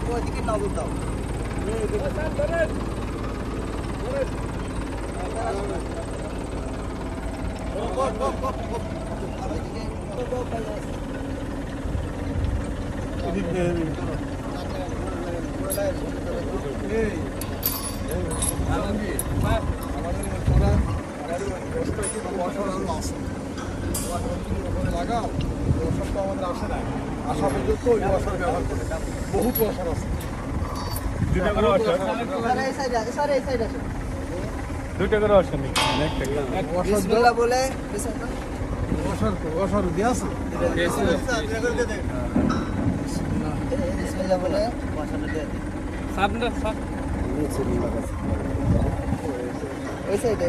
ওইদিকে নজর দাও। লাগাও ওষুধ তো আমাদের আসে না, আসা পর্যন্ত ওই ওষুধ ব্যবহার করে বহুত ওষুধ আছে। দুইটা করে ওষুধ বিসমিল্লাহ বলে ওষুধ দিয়ে আছে বিসমিল্লাহ বলে ওই সাইডে